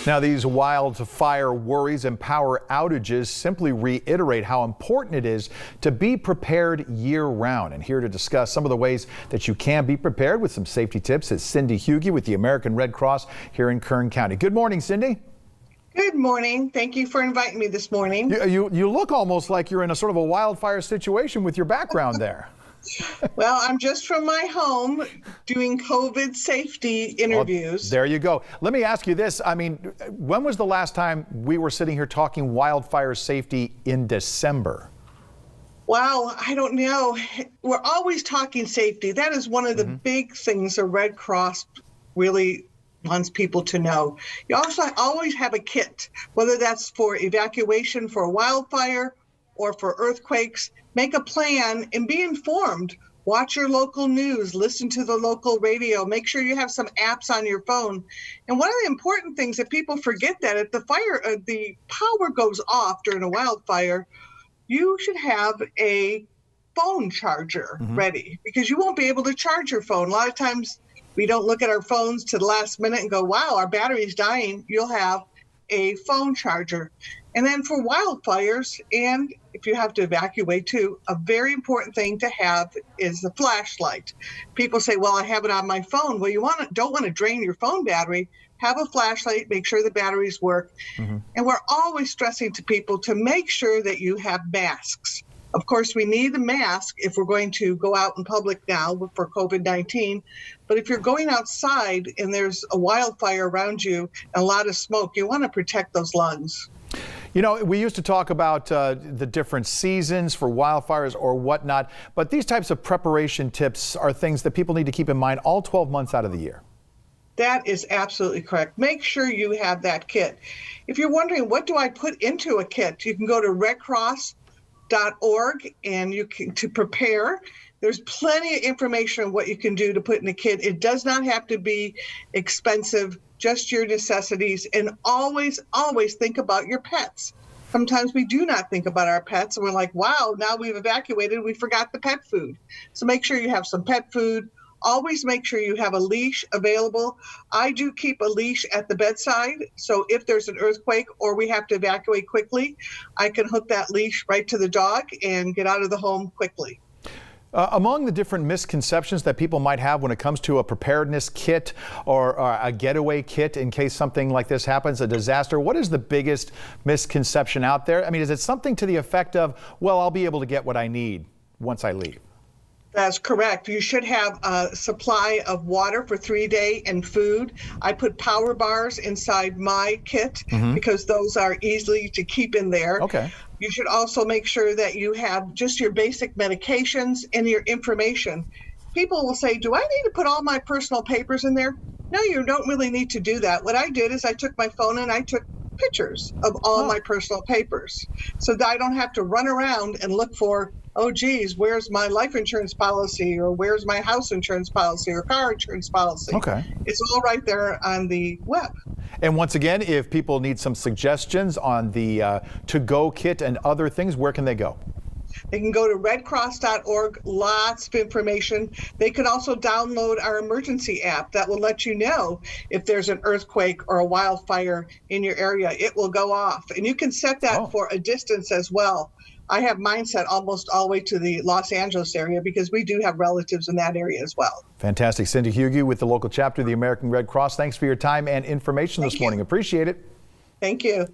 Now, these wildfire worries and power outages simply reiterate how important it is to be prepared year-round. And here to discuss some of the ways that you can be prepared with some safety tips is Cindy Hughey with the American Red Cross here in Kern County. Good morning, Cindy. Good morning. Thank you for inviting me this morning. You look almost like you're in a sort of a wildfire situation with your background there. Well, I'm just from my home doing COVID safety interviews. Well, there you go. Let me ask you this. I mean, when was the last time we were sitting here talking wildfire safety in December? Wow, I don't know. We're always talking safety. That is one of the big things the Red Cross really wants people to know. You also always have a kit, whether that's for evacuation for a wildfire or for earthquakes. Make a plan and be informed. Watch your local news, listen to the local radio, make sure you have some apps on your phone. And one of the important things that people forget that if the power goes off during a wildfire, you should have a phone charger ready, because you won't be able to charge your phone. A lot of times we don't look at our phones to the last minute and go, wow, our battery's dying. You'll have a phone charger. And then for wildfires, and if you have to evacuate too, a very important thing to have is the flashlight. People say, well, I have it on my phone. Well, you don't want to drain your phone battery. Have a flashlight, make sure the batteries work. And we're always stressing to people to make sure that you have masks. Of course, we need a mask if we're going to go out in public now for COVID-19. But if you're going outside and there's a wildfire around you and a lot of smoke, you want to protect those lungs. You know, we used to talk about the different seasons for wildfires or whatnot, but these types of preparation tips are things that people need to keep in mind all 12 months out of the year. That is absolutely correct. Make sure you have that kit. If you're wondering, what do I put into a kit? You can go to redcross.org and you can to prepare. There's plenty of information on what you can do to put in a kit. It does not have to be expensive, just your necessities. And always, always think about your pets. Sometimes we do not think about our pets and we're like, wow, now we've evacuated, we forgot the pet food. So make sure you have some pet food. Always make sure you have a leash available. I do keep a leash at the bedside, so if there's an earthquake or we have to evacuate quickly, I can hook that leash right to the dog and get out of the home quickly. Among the different misconceptions that people might have when it comes to a preparedness kit or a getaway kit in case something like this happens, a disaster, what is the biggest misconception out there? I mean, is it something to the effect of, well, I'll be able to get what I need once I leave? That's correct. You should have a supply of water for 3 days and food. I put power bars inside my kit because those are easily to keep in there. Okay. You should also make sure that you have just your basic medications and your information. People will say, do I need to put all my personal papers in there? No, you don't really need to do that. What I did is I took my phone and I took pictures of all my personal papers so that I don't have to run around and look for, oh geez, where's my life insurance policy, or where's my house insurance policy or car insurance policy. Okay. It's all right there on the web. And once again, if people need some suggestions on the to-go kit and other things, where can they go? They can go to redcross.org, lots of information. They can also download our emergency app that will let you know if there's an earthquake or a wildfire in your area. It will go off. And you can set that for a distance as well. I have mine set almost all the way to the Los Angeles area because we do have relatives in that area as well. Fantastic. Cindy Hughey with the local chapter of the American Red Cross. Thanks for your time and information this morning. Appreciate it. Thank you.